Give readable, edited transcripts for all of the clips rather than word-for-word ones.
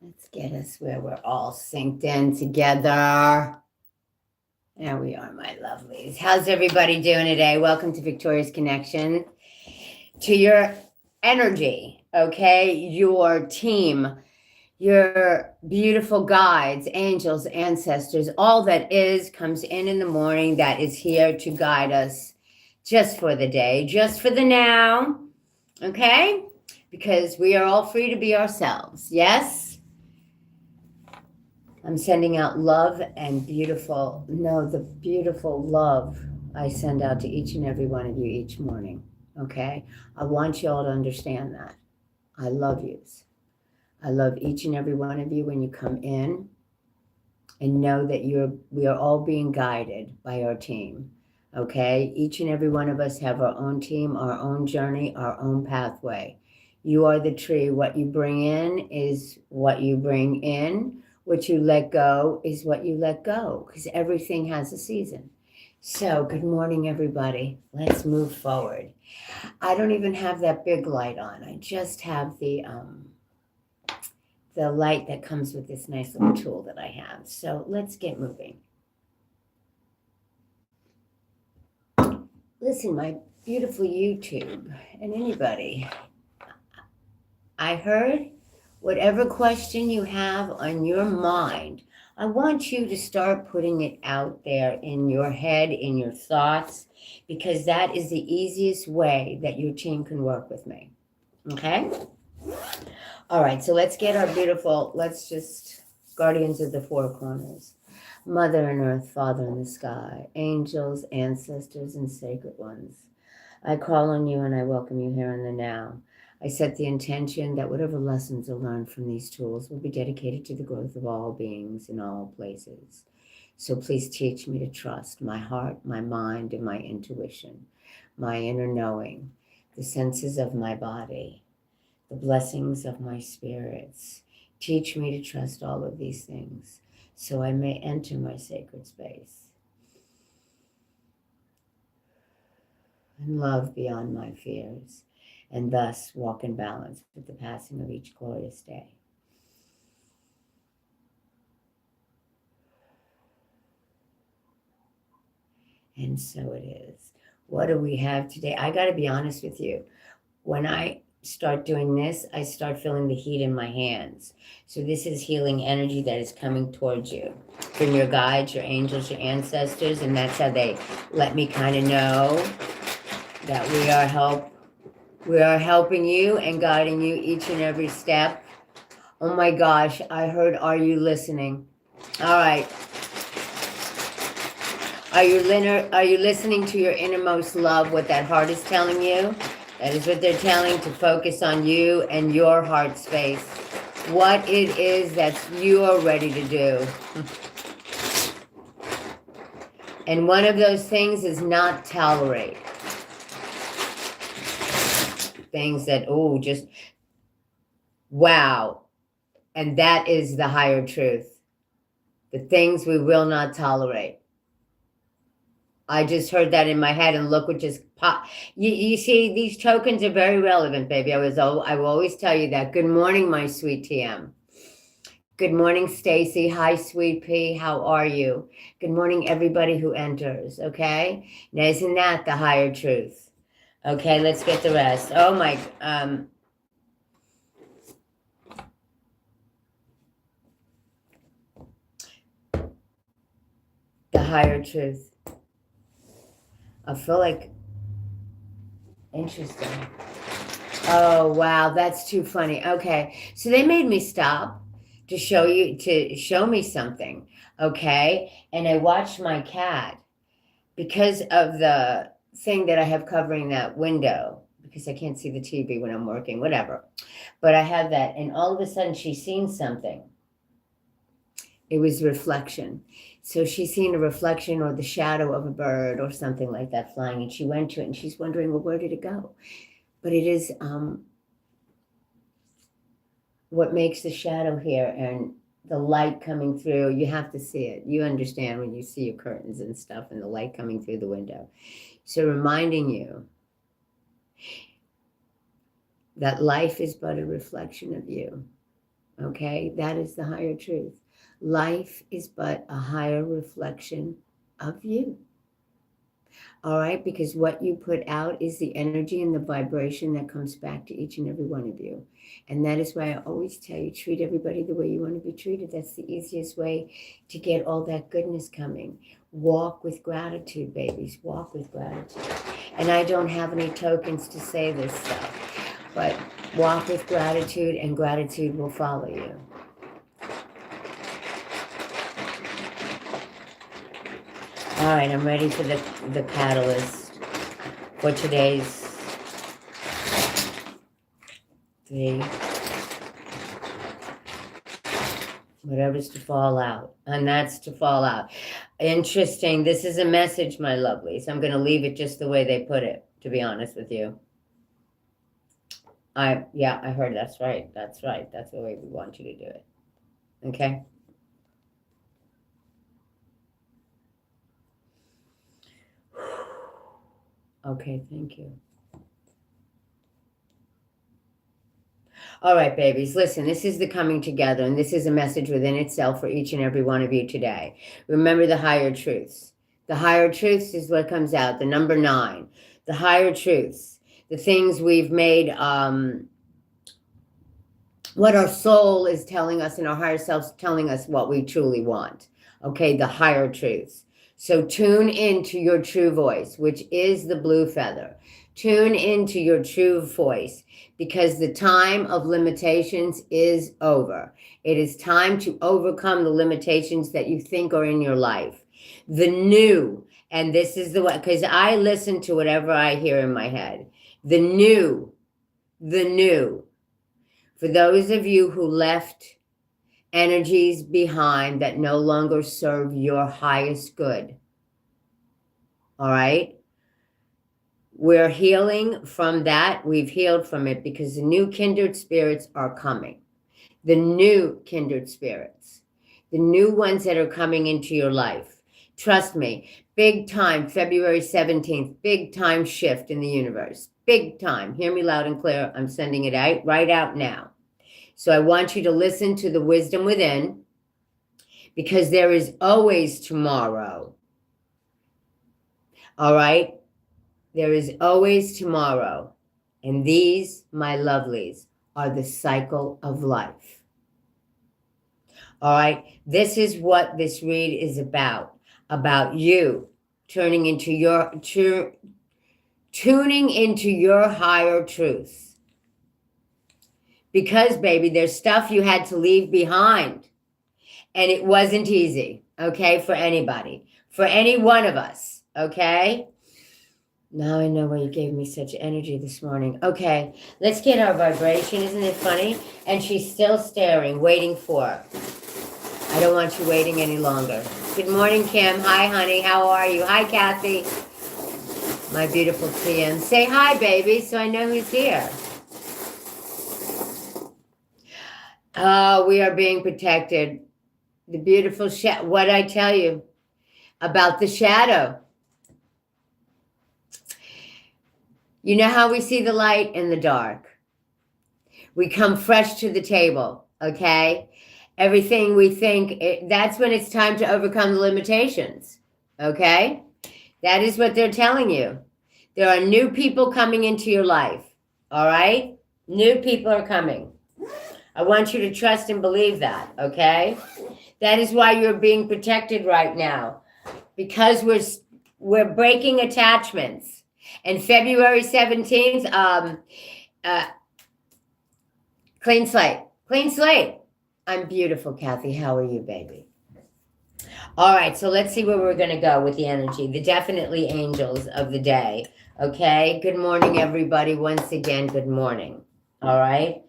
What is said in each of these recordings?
Let's get us where we're all synced in together. There we are, my lovelies. How's everybody doing today? Welcome to Victoria's Connection. To your energy, okay? Your team, your beautiful guides, angels, ancestors, all that is comes in the morning that is here to guide us just for the day, just for the now, okay? Because we are all free to be ourselves, yes? I'm sending out love and the beautiful love I send out to each and every one of you each morning, okay? I want you all to understand that. I love yous. I love each and every one of you when you come in, and know that we are all being guided by our team, okay? Each and every one of us have our own team, our own journey, our own pathway. You are the tree. What you bring in is what you bring in. What you let go is what you let go, because everything has a season. So good morning, everybody. Let's move forward. I don't even have that big light on. I just have the light that comes with this nice little tool that I have. So let's get moving. Listen, my beautiful YouTube and anybody, I heard whatever question you have on your mind, I want you to start putting it out there in your head, in your thoughts, because that is the easiest way that your team can work with me. Okay? All right, so let's get our guardians of the four corners. Mother in earth, Father in the sky, angels, ancestors, and sacred ones. I call on you and I welcome you here in the now. I set the intention that whatever lessons are learned from these tools will be dedicated to the growth of all beings in all places. So please teach me to trust my heart, my mind, and my intuition, my inner knowing, the senses of my body, the blessings of my spirits. Teach me to trust all of these things so I may enter my sacred space and love beyond my fears, and thus walk in balance with the passing of each glorious day. And so it is. What do we have today? I got to be honest with you. When I start doing this, I start feeling the heat in my hands. So this is healing energy that is coming towards you from your guides, your angels, your ancestors, and that's how they let me kind of know that we are helping you and guiding you each and every step. Oh my gosh, I heard, are you listening? All right. Are you listening to your innermost love, what that heart is telling you? That is what they're telling, to focus on you and your heart space. What it is that you are ready to do. And one of those things is not tolerate. Things that, just, wow. And that is the higher truth. The things we will not tolerate. I just heard that in my head, and look what just popped. You see, these tokens are very relevant, baby. I will always tell you that. Good morning, my sweet TM. Good morning, Stacy. Hi, sweet P. How are you? Good morning, everybody who enters, okay? Now, isn't that the higher truth? Okay, let's get the rest. Oh, my... the higher truth. I feel like... Interesting. Oh, wow, that's too funny. Okay, so they made me stop to show me something, okay? And I watched my cat because of the thing that I have covering that window, because I can't see the TV when I'm working, whatever. But I have that, and all of a sudden she's seen something. It was reflection. So she's seen a reflection or the shadow of a bird or something like that flying, and she went to it, and she's wondering, well, where did it go? But it is what makes the shadow here and the light coming through. You have to see it. You understand when you see your curtains and stuff and the light coming through the window. So reminding you that life is but a reflection of you. Okay, that is the higher truth. Life is but a higher reflection of you. All right, because what you put out is the energy and the vibration that comes back to each and every one of you. And that is why I always tell you, treat everybody the way you want to be treated. That's the easiest way to get all that goodness coming. Walk with gratitude, babies. Walk with gratitude. And I don't have any tokens to say this stuff, but walk with gratitude and gratitude will follow you. All right, I'm ready for the catalyst for today's whatever's to fall out, and that's to fall out. Interesting. This is a message, my lovelies. I'm going to leave it just the way they put it, to be honest with you. I heard that's right. That's right. That's the way we want you to do it. Okay? Okay, thank you. All right, babies, listen, this is the coming together, and this is a message within itself for each and every one of you today. Remember the higher truths. The higher truths is what comes out, the number 9. The higher truths, the things we've made, what our soul is telling us and our higher self's telling us what we truly want. Okay, the higher truths. So tune into your true voice, which is the blue feather. Tune into your true voice because the time of limitations is over. It is time to overcome the limitations that you think are in your life. The new, and this is the one, because I listen to whatever I hear in my head. The new. For those of you who left energies behind that no longer serve your highest good. All right? We're healing from that. We've healed from it because the new kindred spirits are coming. The new kindred spirits. The new ones that are coming into your life. Trust me, big time, February 17th, big time shift in the universe. Big time. Hear me loud and clear. I'm sending it out right out now. So I want you to listen to the wisdom within because there is always tomorrow. All right? There is always tomorrow. And these, my lovelies, are the cycle of life. All right? This is what this read is about you tuning into your higher truths. Because, baby, there's stuff you had to leave behind. And it wasn't easy, okay, for anybody. For any one of us, okay? Now I know why you gave me such energy this morning. Okay, let's get our vibration. Isn't it funny? And she's still staring, waiting for. I don't want you waiting any longer. Good morning, Kim. Hi, honey. How are you? Hi, Kathy. My beautiful TM. Say hi, baby, so I know who's here. Oh, we are being protected. The beautiful what I tell you about the shadow. You know how we see the light in the dark. We come fresh to the table, okay? Everything we think, that's when it's time to overcome the limitations, okay? That is what they're telling you. There are new people coming into your life, all right? New people are coming. I want you to trust and believe that, okay? That is why you're being protected right now, because we're breaking attachments. And February 17th, clean slate. Clean slate. I'm beautiful, Kathy. How are you, baby? All right, so let's see where we're going to go with the energy. The definitely angels of the day, okay? Good morning, everybody. Once again, good morning, all right?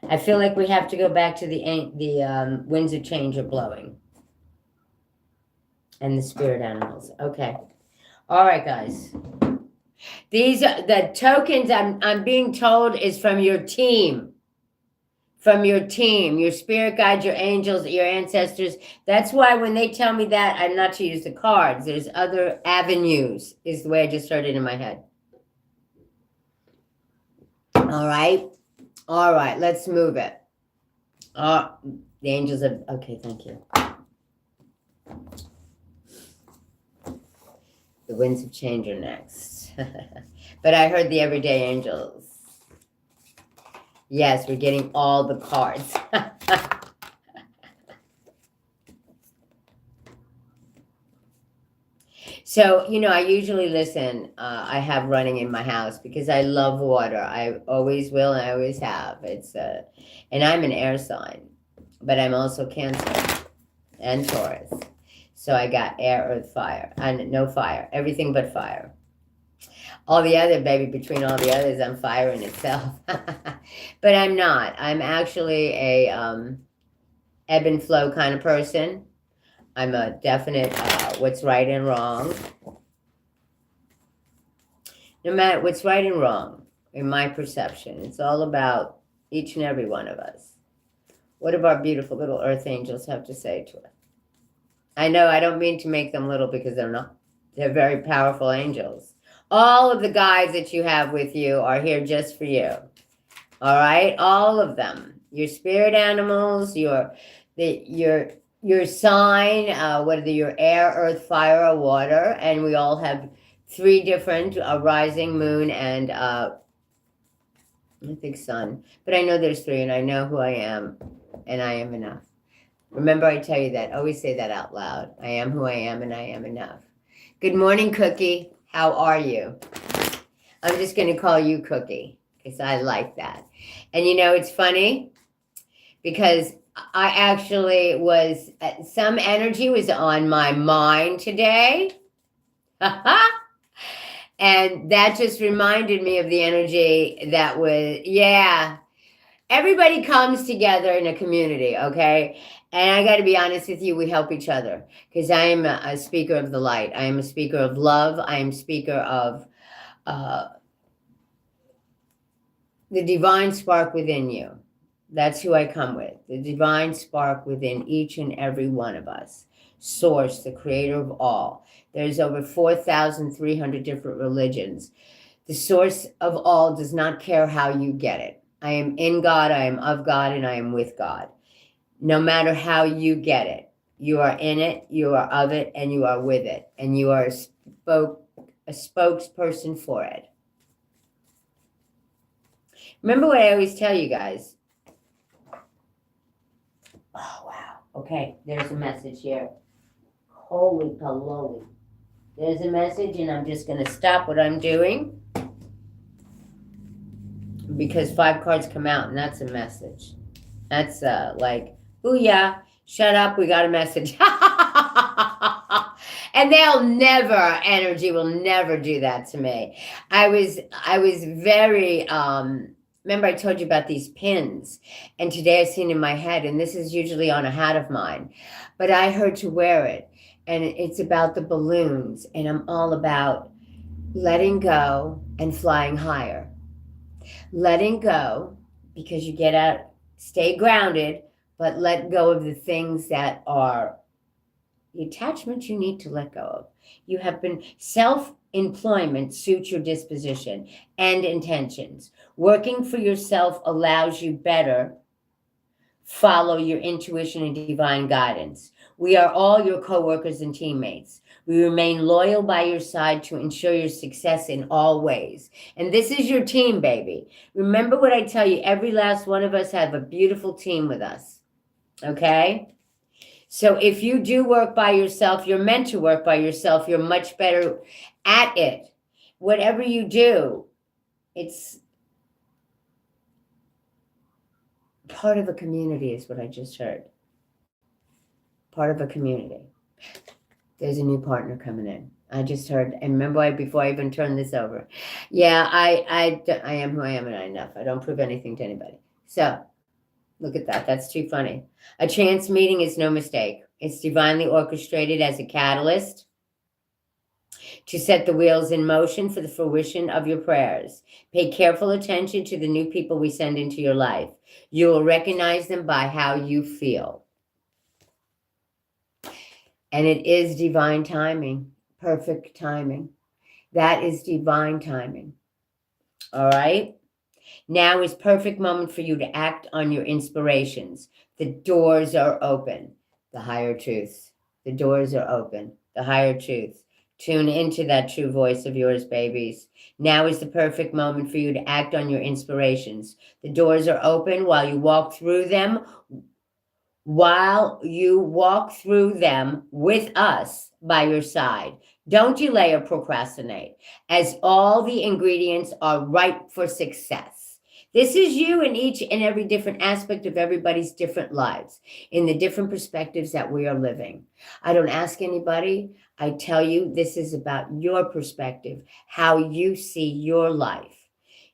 I feel like we have to go back to the winds of change are blowing. And the spirit animals. Okay. All right, guys. These are the tokens I'm being told is from your team. From your team, your spirit guides, your angels, your ancestors. That's why when they tell me that, I'm not to use the cards. There's other avenues, is the way I just heard it in my head. All right. All right, let's move it. The angels have, okay, thank you. The winds of change are next. But I heard the everyday angels. Yes, we're getting all the cards. So, I usually listen. I have running in my house because I love water. I always will and I always have. And I'm an air sign, but I'm also Cancer and Taurus. So I got air, earth, fire, and no fire, everything but fire. All the other, baby, between all the others, I'm fire in itself. But I'm not. I'm actually a ebb and flow kind of person. I'm a definite what's right and wrong. No matter what's right and wrong, in my perception, it's all about each and every one of us. What do our beautiful little earth angels have to say to us? I know I don't mean to make them little because they're not. They're very powerful angels. All of the guys that you have with you are here just for you. All right? All of them. Your spirit animals, your sign, whether you're air, earth, fire, or water. And we all have 3 different, rising, moon, and I think sun. But I know there's 3, and I know who I am, and I am enough. Remember, I tell you that. Always say that out loud. I am who I am, and I am enough. Good morning, Cookie. How are you? I'm just going to call you Cookie because I like that. And it's funny because I actually was, some energy was on my mind today. And that just reminded me of the energy that was, yeah. Everybody comes together in a community, okay? And I got to be honest with you, we help each other because I am a speaker of the light. I am a speaker of love. I am a speaker of the divine spark within you. That's who I come with. The divine spark within each and every one of us. Source, the creator of all. There's over 4,300 different religions. The source of all does not care how you get it. I am in God, I am of God, and I am with God. No matter how you get it, you are in it, you are of it, and you are with it. And you are a spokesperson for it. Remember what I always tell you guys. Oh, wow. Okay, there's a message here. Holy paloli. There's a message, and I'm just going to stop what I'm doing because 5 cards come out, and that's a message. That's like, booyah, shut up, we got a message. And energy will never do that to me. I was very, remember I told you about these pins, and today I seen in my head, and this is usually on a hat of mine, but I heard to wear it, and it's about the balloons, and I'm all about letting go and flying higher. Letting go, because you get out, stay grounded, but let go of the things that are the attachments you need to let go of. You have been self-employment suits your disposition and intentions. Working for yourself allows you better follow your intuition and divine guidance. We are all your co-workers and teammates. We remain loyal by your side to ensure your success in all ways. And this is your team, baby. Remember what I tell you, every last one of us have a beautiful team with us, okay? So if you do work by yourself, you're meant to work by yourself. You're much better at it. Whatever you do, it's part of a community is what I just heard. Part of a community. There's a new partner coming in. I just heard, and remember before I even turn this over. Yeah, I am who I am and I'm enough. I don't prove anything to anybody. So look at that. That's too funny. A chance meeting is no mistake. It's divinely orchestrated as a catalyst to set the wheels in motion for the fruition of your prayers. Pay careful attention to the new people we send into your life. You will recognize them by how you feel. And it is divine timing, perfect timing. That is divine timing. All right? Now is perfect moment for you to act on your inspirations. The doors are open. The higher truths. The doors are open. The higher truths. Tune into that true voice of yours, babies. Now is the perfect moment for you to act on your inspirations. The doors are open while you walk through them. While you walk through them with us by your side. Don't delay or procrastinate, as all the ingredients are ripe for success. This is you in each and every different aspect of everybody's different lives, in the different perspectives that we are living. I don't ask anybody. I tell you, this is about your perspective, how you see your life.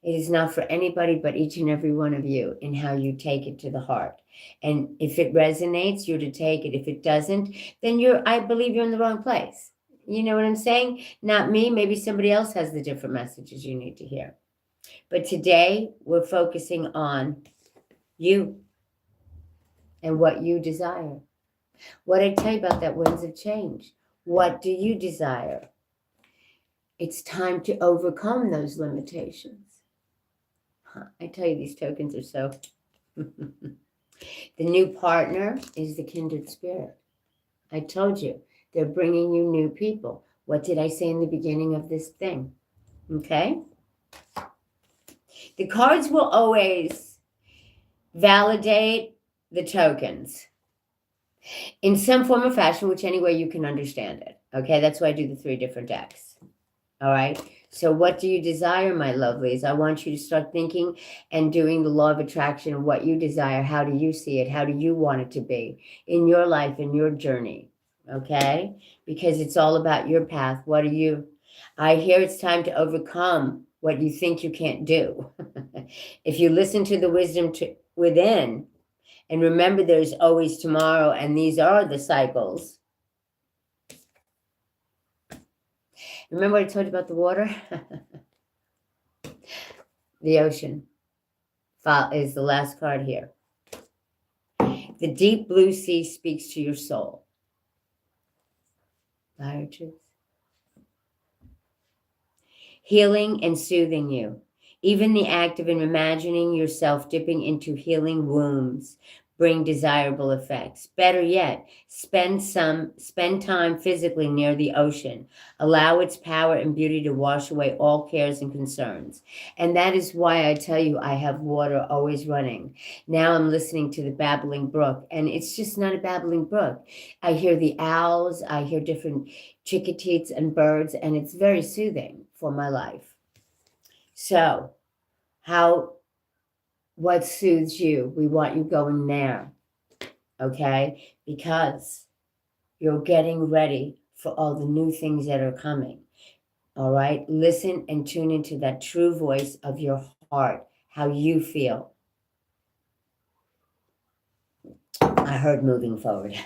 It is not for anybody but each and every one of you in how you take it to the heart. And if it resonates, you're to take it. If it doesn't, then I believe you're in the wrong place. You know what I'm saying? Not me. Maybe somebody else has the different messages you need to hear. But today we're focusing on you and what you desire. What I tell you about that winds of change. What do you desire? It's time to overcome those limitations. I tell you, these tokens are so... The new partner is the kindred spirit. I told you, they're bringing you new people. What did I say in the beginning of this thing? Okay? The cards will always validate the tokens in some form or fashion, which any way you can understand it. Okay? That's why I do the 3 different decks. All right? So what do you desire, my lovelies? I want you to start thinking and doing the law of attraction of what you desire. How do you see it? How do you want it to be in your life, in your journey? Okay? Because it's all about your path. What are you? I hear it's time to overcome what you think you can't do. If you listen to the wisdom within, and remember there's always tomorrow, and these are the cycles. Remember what I told you about the water? The ocean is the last card here. The deep blue sea speaks to your soul. The higher truth. Healing and soothing you. Even the act of imagining yourself dipping into healing wombs bring desirable effects. Better yet, spend time physically near the ocean. Allow its power and beauty to wash away all cares and concerns. And that is why I tell you I have water always running. Now I'm listening to the babbling brook, and it's just not a babbling brook. I hear the owls, I hear different chickadees and birds, and it's very soothing for my life. So, what soothes you? We want you going there, okay? Because you're getting ready for all the new things that are coming, all right? Listen and tune into that true voice of your heart, how you feel. I heard moving forward.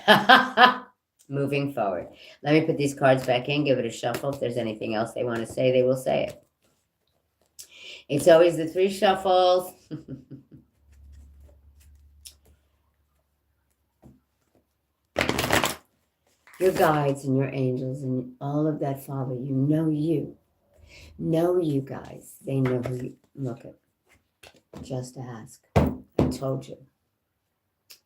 Moving forward. Let me put these cards back in, give it a shuffle. If there's anything else they want to say, they will say it. It's always the 3 shuffles. Your guides and your angels and all of that follow you. Know you guys. They know who you look at. Just ask. I told you.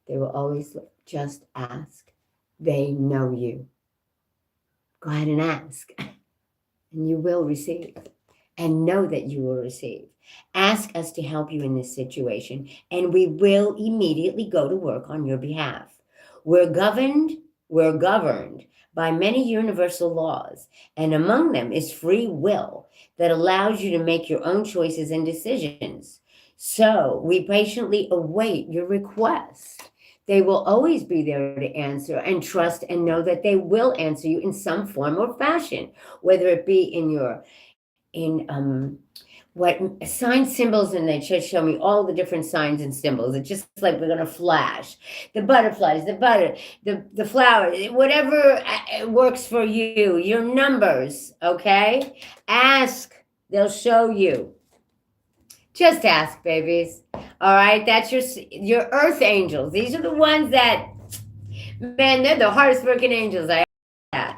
They will always look. Just ask. They know you. Go ahead and ask. And you will receive. And know that you will receive. Ask us to help you in this situation. And we will immediately go to work on your behalf. We're governed by many universal laws, and among them is free will that allows you to make your own choices and decisions. So we patiently await your request. They will always be there to answer, and trust and know that they will answer you in some form or fashion, whether it be in what signs, symbols, and they just show me all the different signs and symbols. It's just like we're gonna flash. The butterflies, the flowers, whatever works for you, your numbers, okay? Ask, they'll show you. Just ask, babies. All right, that's your earth angels. These are the ones that, man, they're the hardest working angels I have.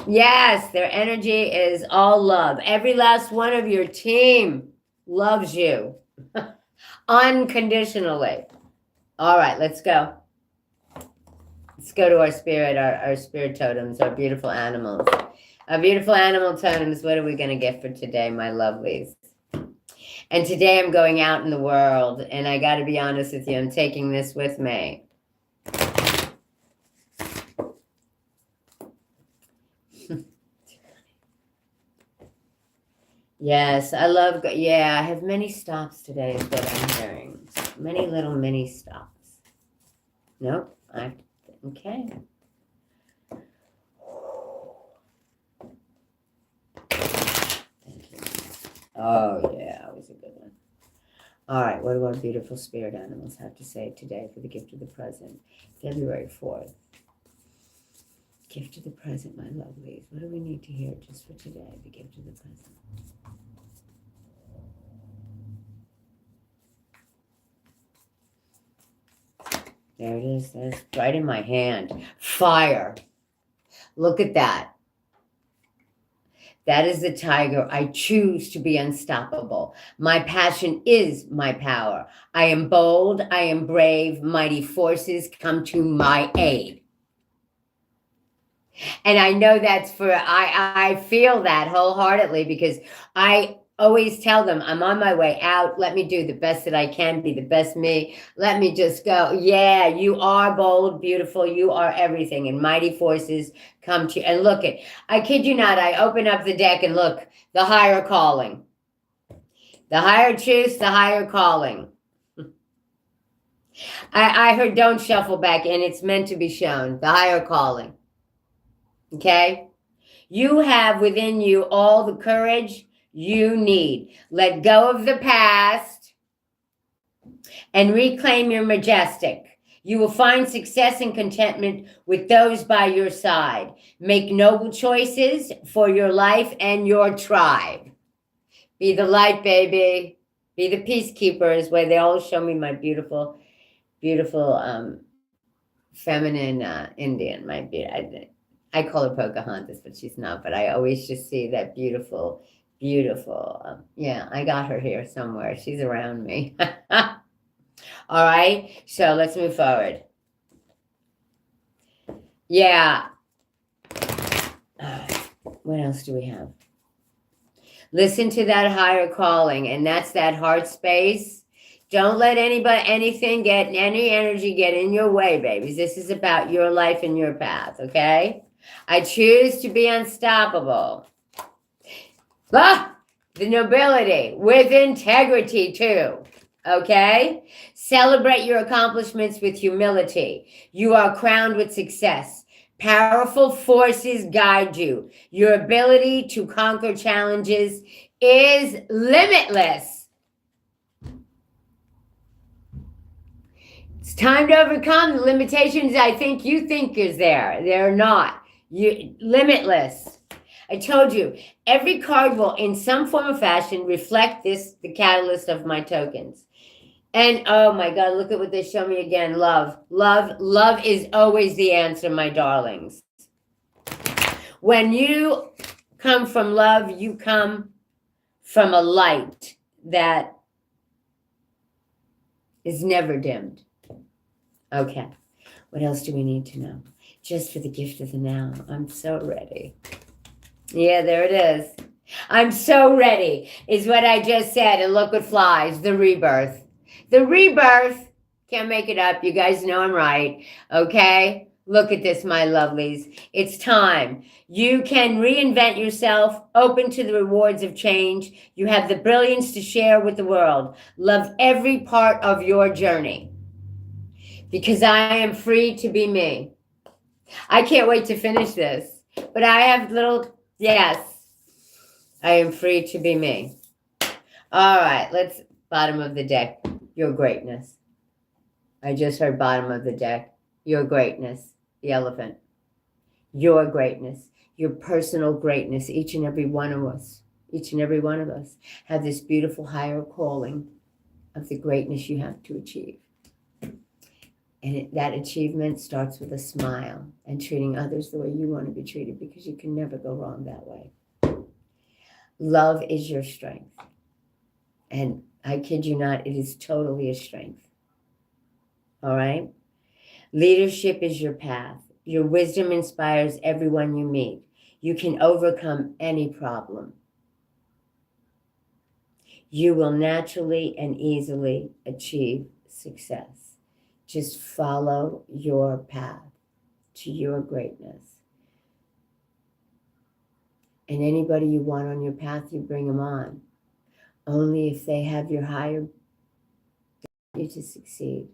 Yes, their energy is all love. Every last one of your team. loves you unconditionally. All right, let's go. Let's go to our spirit, our spirit totems, our beautiful animals. Our beautiful animal totems, what are we going to get for today, my lovelies? And today I'm going out in the world, and I got to be honest with you, I'm taking this with me. Yes, I love, yeah, I have many stops today is what I'm hearing. Many little mini stops. Nope, okay. Thank you. Oh, yeah, that was a good one. All right, what do our beautiful spirit animals have to say today for the gift of the present? February 4th. Gift of the present, my lovelies. What do we need to hear just for today, the gift of the present? There it is. There's right in my hand. Fire. Look at that. That is the tiger. I choose to be unstoppable. My passion is my power. I am bold. I am brave. Mighty forces come to my aid. And I know that's I feel that wholeheartedly because I always tell them I'm on my way out. Let me do the best that I can, be the best me. Let me just go. Yeah, you are bold, beautiful. You are everything. And mighty forces come to you. And look it, I kid you not, I open up the deck and look, the higher calling. The higher truth, the higher calling. I heard don't shuffle back in. It's meant to be shown. The higher calling. Okay? You have within you all the courage you need. Let go of the past and reclaim your majestic. You will find success and contentment with those by your side. Make noble choices for your life and your tribe. Be the light, baby. Be the peacekeepers, where they all show me my beautiful, beautiful feminine Indian. I call her Pocahontas, but she's not. But I always just see that beautiful, beautiful. Yeah, I got her here somewhere. She's around me. All right, so let's move forward. Yeah. What else do we have? Listen to that higher calling, and that's that heart space. Don't let any energy get in your way, babies. This is about your life and your path, okay? I choose to be unstoppable. Ah, the nobility with integrity too, okay? Celebrate your accomplishments with humility. You are crowned with success. Powerful forces guide you. Your ability to conquer challenges is limitless. It's time to overcome the limitations I think you think is there. They're not. Limitless. I told you, every card will in some form or fashion reflect the catalyst of my tokens. And oh my God, look at what they show me again. Love. Love is always the answer, my darlings. When you come from love, you come from a light that is never dimmed. Okay. What else do we need to know? Just for the gift of the now. I'm so ready. Yeah, there it is. I'm so ready, is what I just said. And look what flies, the rebirth. The rebirth. Can't make it up. You guys know I'm right. Okay? Look at this, my lovelies. It's time. You can reinvent yourself, open to the rewards of change. You have the brilliance to share with the world. Love every part of your journey. Because I am free to be me. I can't wait to finish this. But I have yes. I am free to be me. All right, let's bottom of the deck. Your greatness. I just heard bottom of the deck. Your greatness. The elephant. Your greatness. Your personal greatness. Each and every one of us. Each and every one of us have this beautiful higher calling of the greatness you have to achieve. And that achievement starts with a smile and treating others the way you want to be treated, because you can never go wrong that way. Love is your strength. And I kid you not, it is totally a strength. All right? Leadership is your path. Your wisdom inspires everyone you meet. You can overcome any problem. You will naturally and easily achieve success. Just follow your path to your greatness. And anybody you want on your path, you bring them on. Only if they have your higher you to succeed.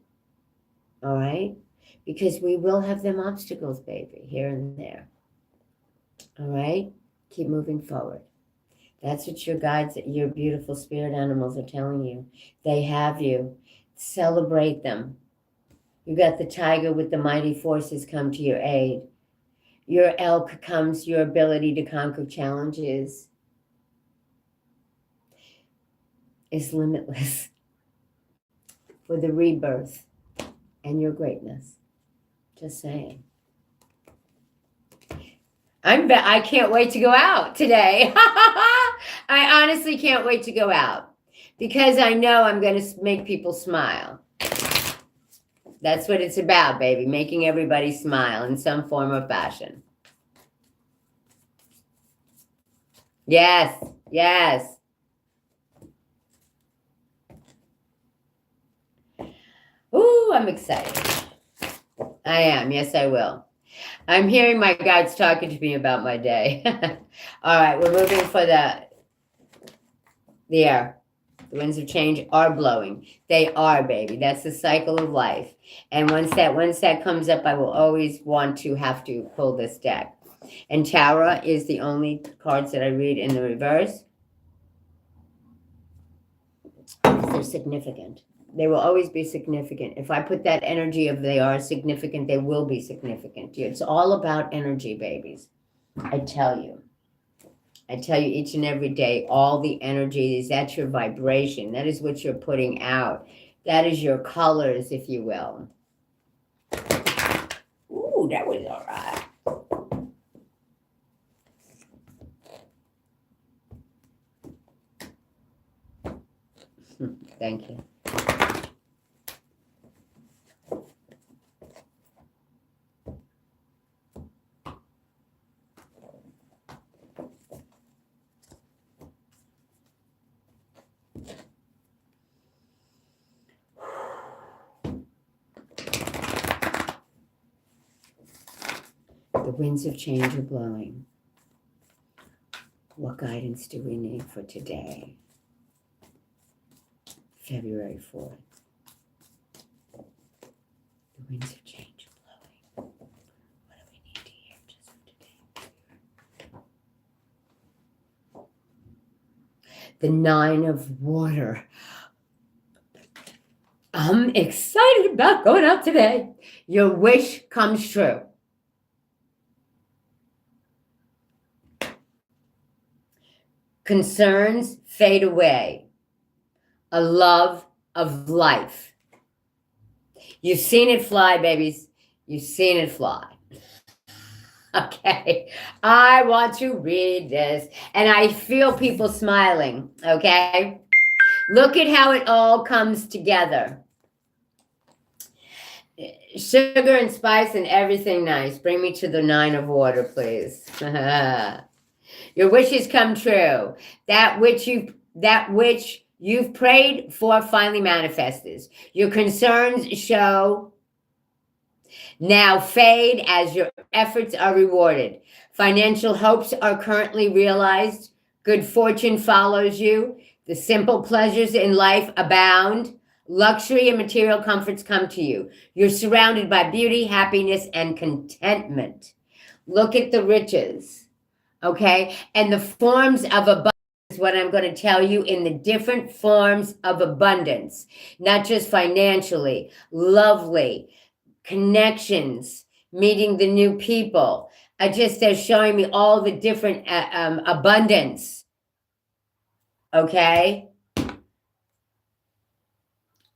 All right? Because we will have them obstacles, baby, here and there. All right? Keep moving forward. That's what your guides, your beautiful spirit animals are telling you. They have you. Celebrate them. You got the tiger with the mighty forces come to your aid. Your elk comes, your ability to conquer challenges is limitless for the rebirth and your greatness. Just saying. I can't wait to go out today. I honestly can't wait to go out because I know I'm going to make people smile. That's what it's about, baby. Making everybody smile in some form or fashion. Yes, yes. Ooh, I'm excited. I am. Yes, I will. I'm hearing my guides talking to me about my day. All right, we're moving for the air. The winds of change are blowing. They are, baby. That's the cycle of life. And once that comes up, I will always want to have to pull this deck. And Tower is the only cards that I read in the reverse. They're significant. They will always be significant. If I put that energy of they are significant, they will be significant. It's all about energy, babies. I tell you each and every day, all the energy is that's your vibration. That is what you're putting out. That is your colors, if you will. Ooh, that was all right. Thank you. The winds of change are blowing. What guidance do we need for today? February 4th. The winds of change are blowing. What do we need to hear just for today? The 9 of water. I'm excited about going out today. Your wish comes true. Concerns fade away. A love of life. You've seen it fly, babies. You've seen it fly. Okay. I want to read this. And I feel people smiling. Okay. Look at how it all comes together. Sugar and spice and everything nice. Bring me to the 9 of water, please. Your wishes come true. That which you've prayed for finally manifests. Your concerns show now fade as your efforts are rewarded. Financial hopes are currently realized. Good fortune follows you. The simple pleasures in life abound. Luxury and material comforts come to you. You're surrounded by beauty, happiness, and contentment. Look at the riches. Okay, and the forms of abundance is what I'm going to tell you in the different forms of abundance, not just financially, lovely, connections, meeting the new people. They're showing me all the different abundance. Okay,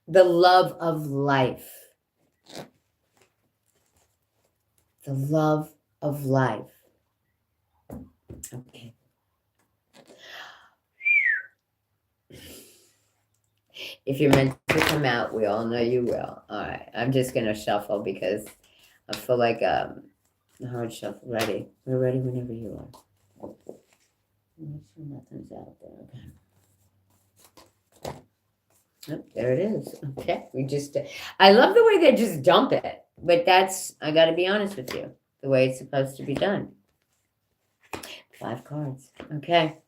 the love of life. The love of life. Okay. If you're meant to come out, we all know you will. All right. I'm just going to shuffle because I feel like a hard shuffle. Ready? We're ready whenever you are. Make sure nothing's out there. Okay. Oh, there it is. Okay. I love the way they just dump it. But I got to be honest with you, the way it's supposed to be done. 5 cards. Okay.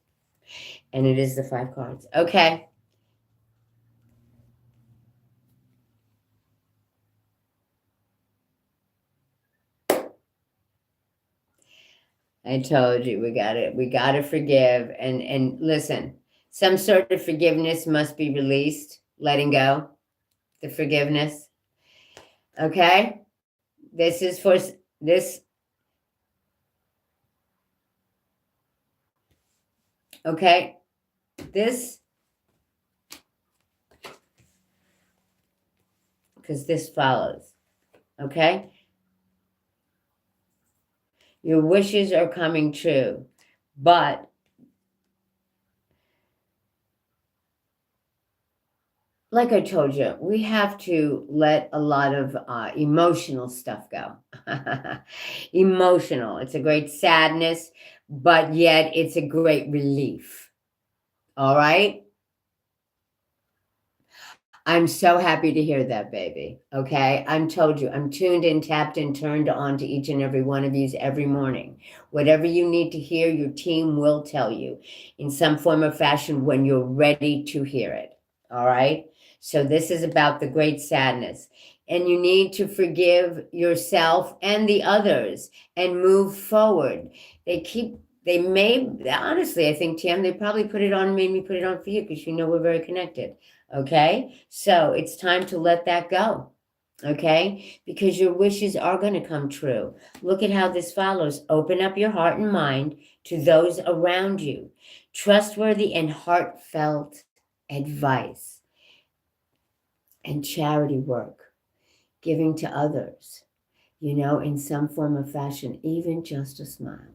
And it is the 5 cards. Okay. I told you we gotta forgive and listen, some sort of forgiveness must be released, letting go, the forgiveness. Okay? This is for this. Okay? This, because this follows. Okay? Your wishes are coming true, but like I told you, we have to let a lot of emotional stuff go. Emotional. It's a great sadness, but yet it's a great relief. All right? I'm so happy to hear that, baby. Okay. I'm told you, I'm tuned in, tapped in, turned on to each and every one of you every morning. Whatever you need to hear, your team will tell you in some form or fashion when you're ready to hear it. All right. So this is about the great sadness. And you need to forgive yourself and the others and move forward. They may, honestly, I think, Tim, they probably made me put it on for you because you know we're very connected. Okay, so it's time to let that go. Okay, because your wishes are going to come true. Look at how this follows. Open up your heart and mind to those around you. Trustworthy and heartfelt advice and charity work, giving to others, in some form or fashion, even just a smile.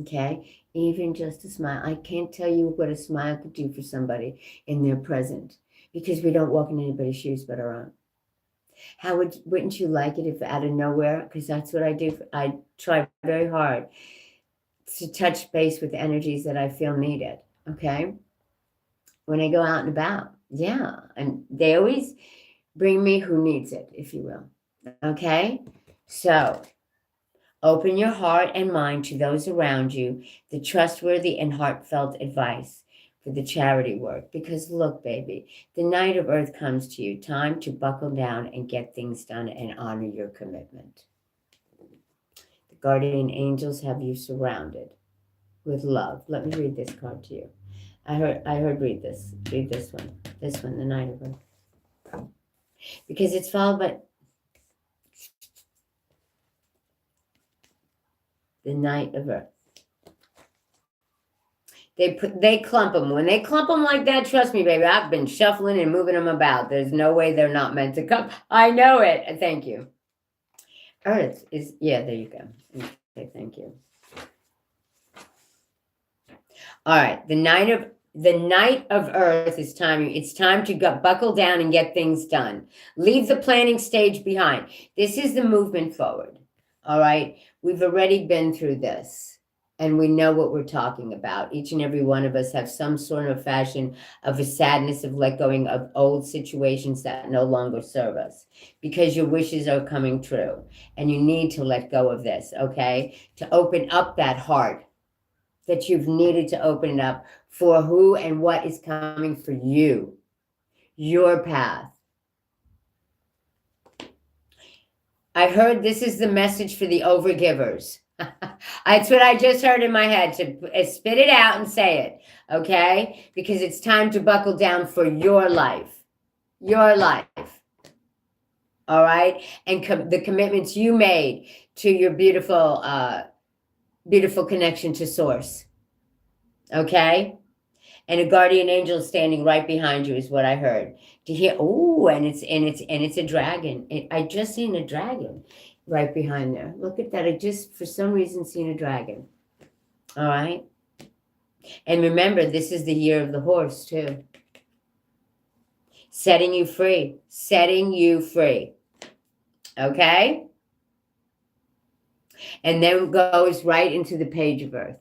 Okay, even just a smile. I can't tell you what a smile could do for somebody in their present, because we don't walk in anybody's shoes but our own. Wouldn't you like it if out of nowhere, because that's what I do. I try very hard to touch base with energies that I feel needed. Okay, when I go out and about, yeah, and they always bring me who needs it, if you will. Okay, so open your heart and mind to those around you, the trustworthy and heartfelt advice for the charity work. Because look, baby, the Knight of Earth comes to you. Time to buckle down and get things done and honor your commitment. The guardian angels have you surrounded with love. Let me read this card to you. I heard read this. Read this one. This one, the Knight of Earth. Because it's followed by the Knight of Earth. They clump them. When they clump them like that, trust me, baby, I've been shuffling and moving them about. There's no way they're not meant to come. I know it. Thank you. Earth is, yeah, there you go. Okay, thank you. All right, the Knight of Earth is time. It's time to buckle down and get things done. Leave the planning stage behind. This is the movement forward. All right, we've already been through this. And we know what we're talking about. Each and every one of us have some sort of fashion of a sadness of let going of old situations that no longer serve us, because your wishes are coming true and you need to let go of this, okay? To open up that heart that you've needed to open it up for who and what is coming for you, your path. I heard this is the message for the overgivers. That's what I just heard in my head, to spit it out and say it, okay? Because it's time to buckle down for your life. Your life. All right? And the commitments you made to your beautiful, beautiful connection to Source. Okay? And a guardian angel standing right behind you is what I heard. To hear, oh, and it's a dragon. I just seen a dragon right behind there. Look at that. I just, for some reason, seen a dragon. All right. And remember, this is the year of the horse, too. Setting you free. Setting you free. Okay? And then goes right into the Page of Earth.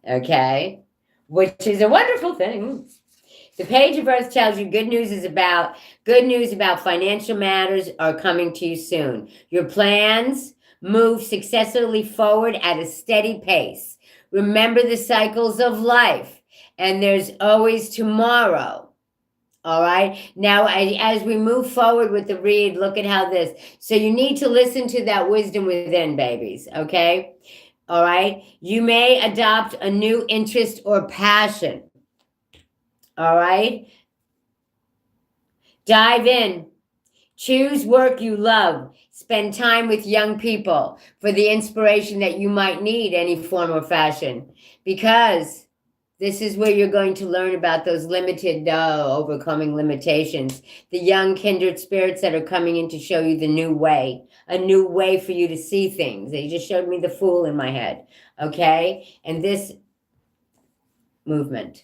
Okay? Which is a wonderful thing. The Page of Earth tells you good news about financial matters are coming to you soon. Your plans move successfully forward at a steady pace. Remember the cycles of life, and there's always tomorrow. All right. Now, as we move forward with the read, look at how this. So you need to listen to that wisdom within, babies. Okay. All right. You may adopt a new interest or passion. All right. Dive in. Choose work you love. Spend time with young people for the inspiration that you might need, any form or fashion, because this is where you're going to learn about those limited, overcoming limitations, the young kindred spirits that are coming in to show you the new way, a new way for you to see things. They just showed me the Fool in my head, okay? And this movement,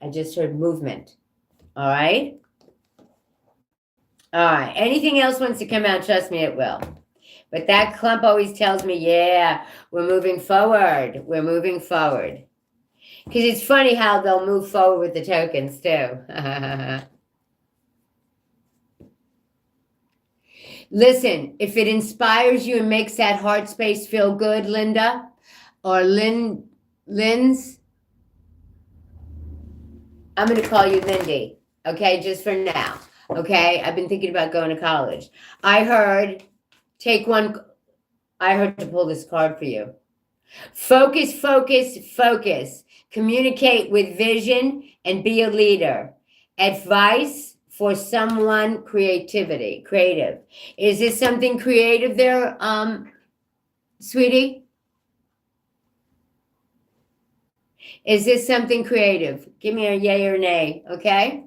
I just heard movement, all right? All right, anything else wants to come out, trust me, it will. But that clump always tells me, yeah, we're moving forward. We're moving forward. Because it's funny how they'll move forward with the tokens, too. Listen, if it inspires you and makes that heart space feel good, Linda, or Lynn's, I'm going to call you Lindy, okay, just for now. Okay, I've been thinking about going to college. I heard to pull this card for you. Focus, focus, focus. Communicate with vision and be a leader. Advice for someone creative. Is this something creative there, sweetie? Is this something creative? Give me a yay or nay, okay?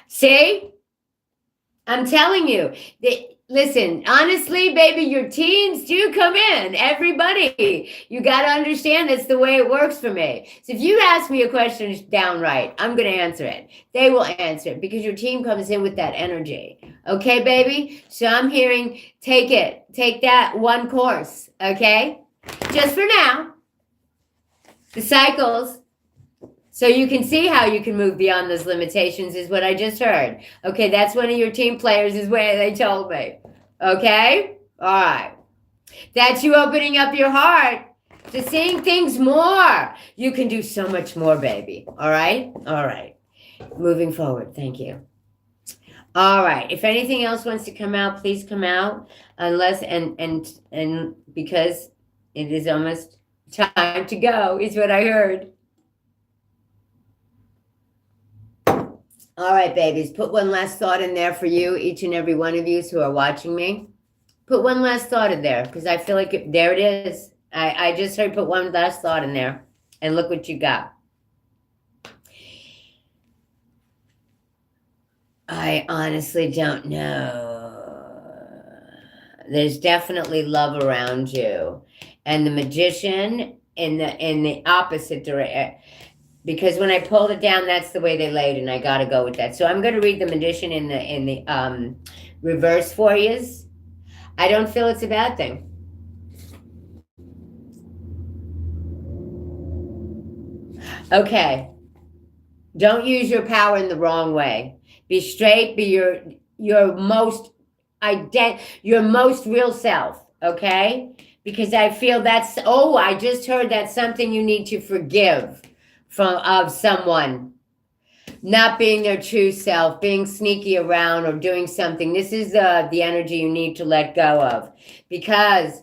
See? I'm telling you. Listen, honestly, baby, your teens do come in. Everybody. You got to understand that's the way it works for me. So if you ask me a question downright, I'm going to answer it. They will answer it because your team comes in with that energy. Okay, baby? So I'm hearing, take it. Take that one course. Okay? Just for now. The cycles. So you can see how you can move beyond those limitations is what I just heard. Okay, that's one of your team players is what they told me. Okay? All right. That's you opening up your heart to seeing things more. You can do so much more, baby. All right? All right. Moving forward. Thank you. All right. If anything else wants to come out, please come out. Unless, and because it is almost time to go, is what I heard. All right, babies, put one last thought in there for you, each and every one of you who are watching me. Put one last thought in there because I feel like there it is. I just heard put one last thought in there and look what you got. I honestly don't know. There's definitely love around you. And the Magician in the opposite direction. Because when I pulled it down, that's the way they laid, and I got to go with that. So I'm going to read the Magician in the reverse for you. I don't feel it's a bad thing. Okay. Don't use your power in the wrong way. Be straight. Be your most real self. Okay? Because I feel that's. Oh, I just heard that's something you need to forgive. Of someone not being their true self, being sneaky around or doing something. This is the energy you need to let go of because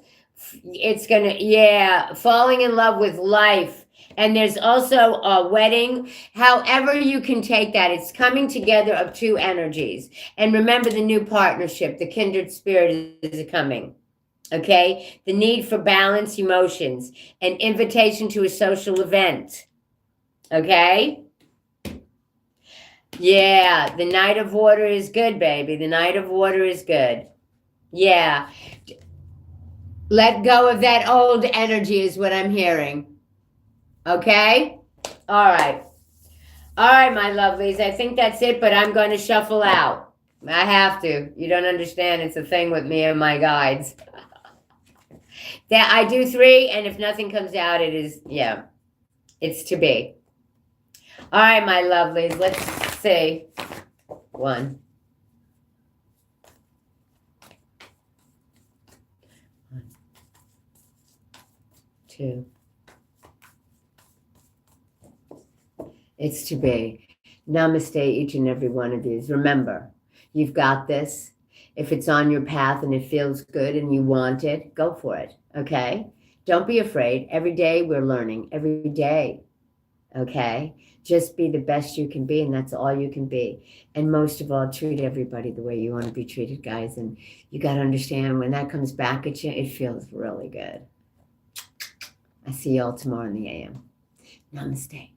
it's gonna, falling in love with life. And there's also a wedding. However you can take that, it's coming together of two energies. And remember the new partnership, the kindred spirit is coming. Okay, the need for balance, emotions, an invitation to a social event. Okay? Yeah, the Knight of Water is good, baby. The Knight of Water is good. Yeah. Let go of that old energy is what I'm hearing. Okay? All right. All right, my lovelies. I think that's it, but I'm going to shuffle out. I have to. You don't understand. It's a thing with me and my guides. That I do 3, and if nothing comes out, it is, yeah, it's to be. All right, my lovelies. Let's see. 1. 2. It's to be. Namaste, each and every one of you. Remember, you've got this. If it's on your path and it feels good and you want it, go for it. Okay? Don't be afraid. Every day we're learning. Every day. Okay? Just be the best you can be, and that's all you can be. And most of all, treat everybody the way you want to be treated, guys. And you got to understand, when that comes back at you, it feels really good. I see y'all tomorrow in the AM. Namaste.